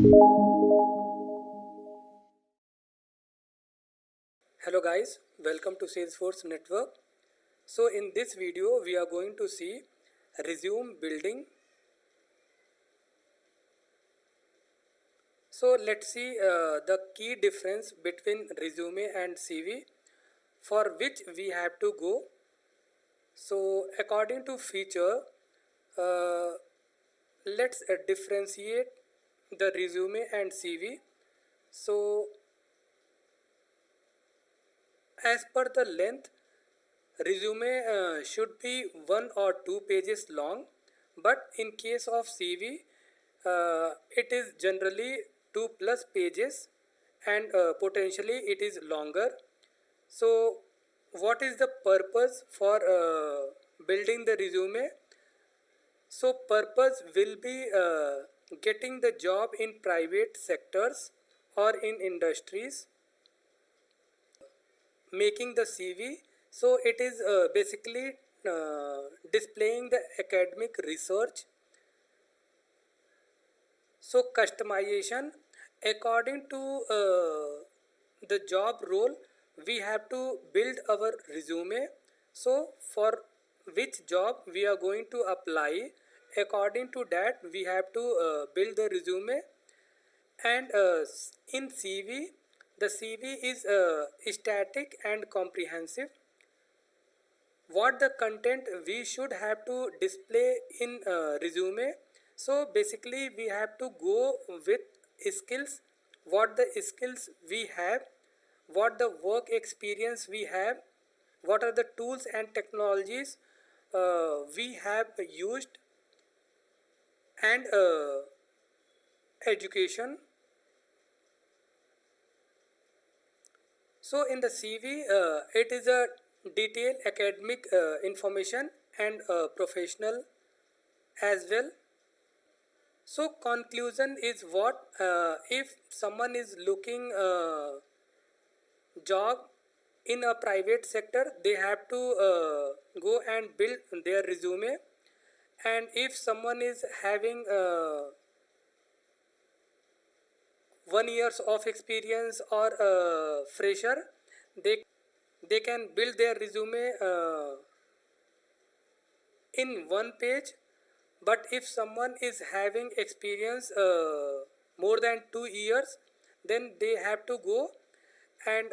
Hello guys, welcome to Salesforce Network. So in this video we are going to see resume building. So let's see the key difference between resume and CV for which we have to go. So according to feature, uh, let's differentiate the resume and CV. So as per the length, resume should be 1 or 2 pages long, but in case of CV, it is generally 2+ pages and potentially it is longer. So, what is the purpose for building the resume? So, purpose will be getting the job in private sectors or in industries, making the CV. So it is basically displaying the academic research. So customization according to the job role, we have to build our resume. So for which job we are going to apply, according to that we have to build the resume. And in CV, the CV is static and comprehensive. What the content we should have to display in resume. So basically we have to go with skills, what the skills we have, what the work experience we have, what are the tools and technologies we have used, and education. So in the CV, it is a detailed academic information and professional as well. So conclusion is what, if someone is looking job in a private sector, they have to go and build their resume. And if someone is having 1 years of experience or fresher, they can build their resume in 1 page. But if someone is having experience more than 2 years, then they have to go and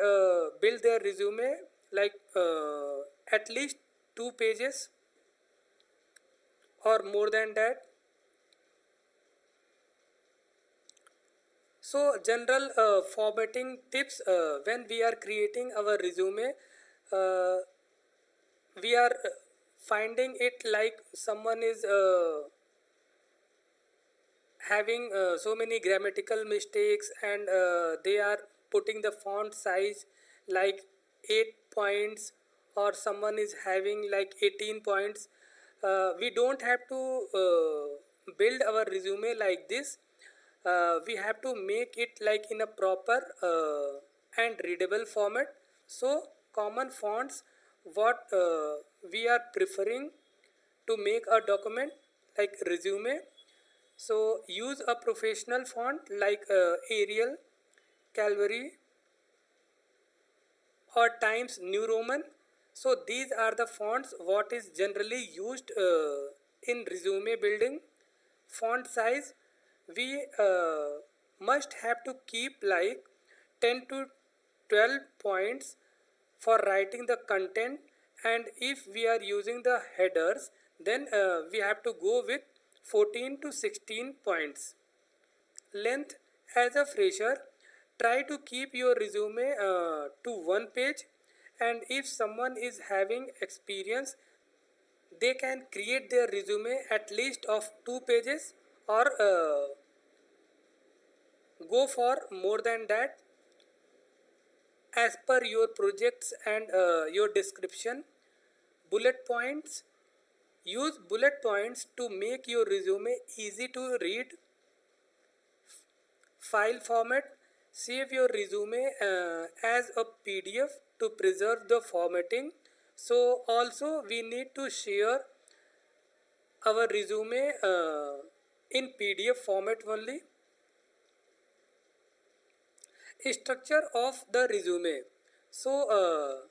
build their resume like at least 2 pages or more than that. So general formatting tips, when we are creating our resume, uh, we are finding it like someone is having so many grammatical mistakes, and they are putting the font size like 8 points, or someone is having like 18 points. We don't have to build our resume like this. We have to make it like in a proper and readable format. So common fonts, what we are preferring to make a document like resume. So use a professional font like Arial, Calvary, or Times New Roman. So these are the fonts what is generally used in resume building. Font size, we must have to keep like 10 to 12 points for writing the content. And if we are using the headers, then we have to go with 14 to 16 points. Length, as a fresher, try to keep your resume to 1 page. And if someone is having experience, they can create their resume at least of 2 pages, or go for more than that as per your projects and your description. Bullet points, use bullet points to make your resume easy to read. File format, save your resume as a PDF to preserve the formatting. So also we need to share our resume in PDF format only. Structure of the resume. So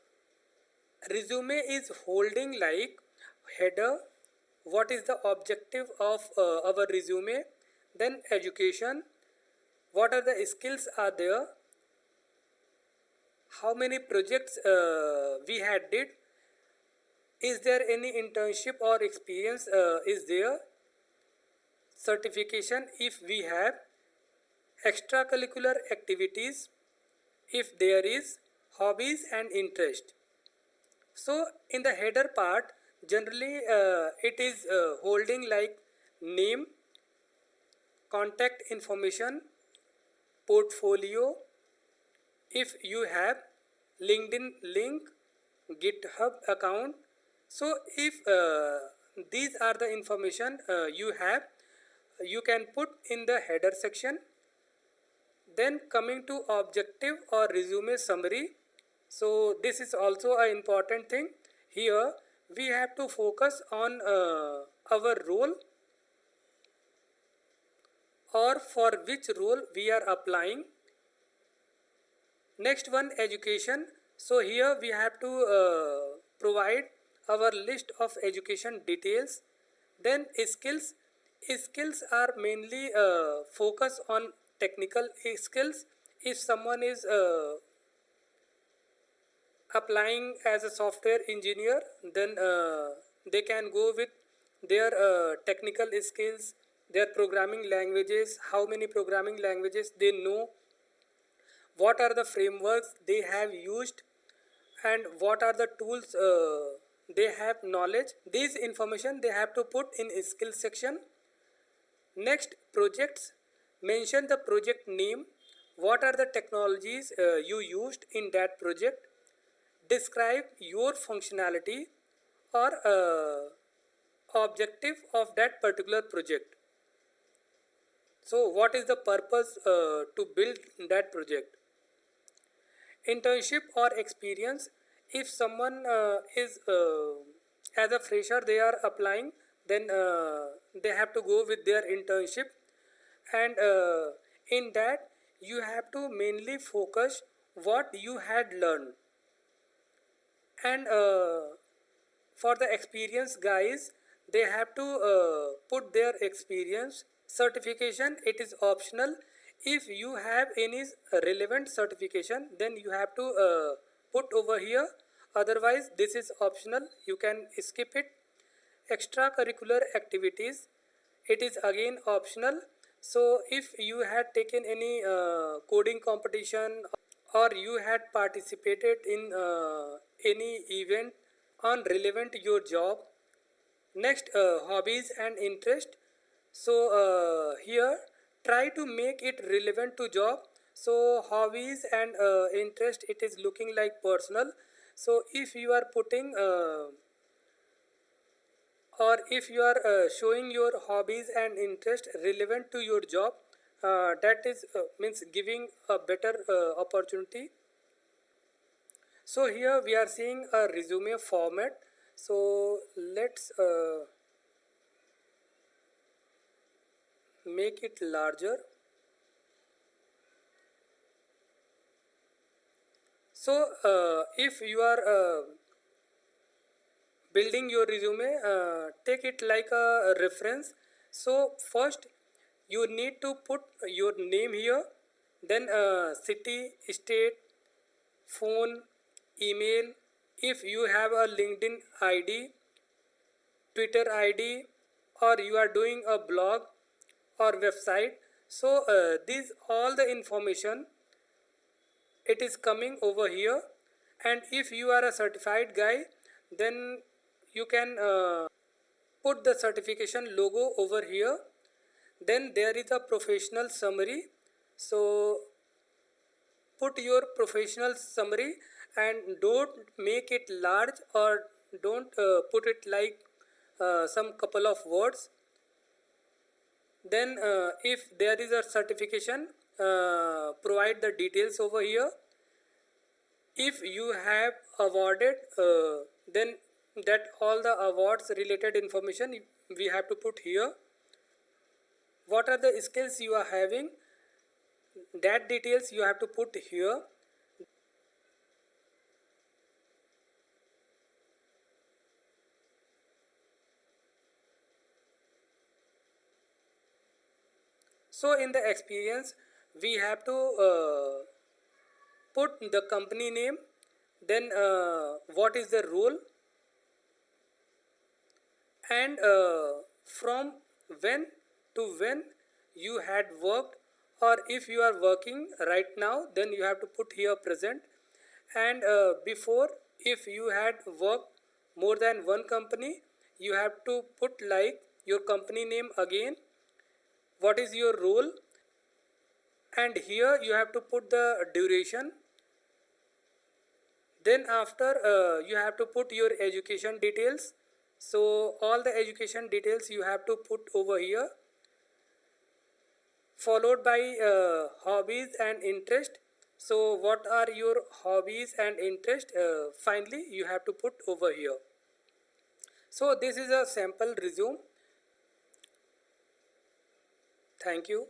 resume is holding like header, what is the objective of our resume, then education, what are the skills are there, how many projects we had did, is there any internship or experience is there, certification if we have, extracurricular activities if there is, hobbies and interest. So in the header part, generally it is holding like name, contact information, portfolio, if you have LinkedIn link, GitHub account. So if these are the information you have, you can put in the header section. Then coming to objective or resume summary. So this is also an important thing. Here we have to focus on our role or for which role we are applying. Next one, education. So here we have to provide our list of education details. Then skills. Skills are mainly focus on technical skills. If someone is applying as a software engineer, then they can go with their technical skills, their programming languages, how many programming languages they know, what are the frameworks they have used, and what are the tools they have knowledge. These information they have to put in skill section. Next, projects. Mention the project name, what are the technologies you used in that project, describe your functionality or objective of that particular project. So what is the purpose to build that project. Internship or experience. If someone is as a fresher they are applying, then they have to go with their internship, and in that you have to mainly focus what you had learned. And for the experience guys, they have to put their experience. Certification, it is optional. If you have any relevant certification, then you have to put over here, otherwise this is optional, you can skip it. Extracurricular activities, it is again optional. So if you had taken any coding competition or you had participated in any event on relevant your job. Next, hobbies and interest. So here try to make it relevant to job. So hobbies and interest, it is looking like personal. So if you are putting or if you are showing your hobbies and interest relevant to your job, that is means giving a better opportunity. So here we are seeing a resume format. So let's make it larger. So if you are building your resume, take it like a reference. So first you need to put your name here, then city, state, phone, email. If you have a LinkedIn ID, Twitter ID, or you are doing a blog or website, so these all the information it is coming over here. And if you are a certified guy, then you can put the certification logo over here. Then there is a professional summary. So put your professional summary and don't make it large, or don't put it like some couple of words. Then if there is a certification, provide the details over here. If you have awarded, then that all the awards related information we have to put here. What are the skills you are having, that details you have to put here. So in the experience we have to put the company name, then what is the role, and from when to when you had worked, or if you are working right now then you have to put here present, and before, if you had worked more than one company, you have to put like your company name again, what is your role, and here you have to put the duration. Then after you have to put your education details, so all the education details you have to put over here, followed by hobbies and interest. So what are your hobbies and interest, finally you have to put over here. So this is a sample resume. Thank you.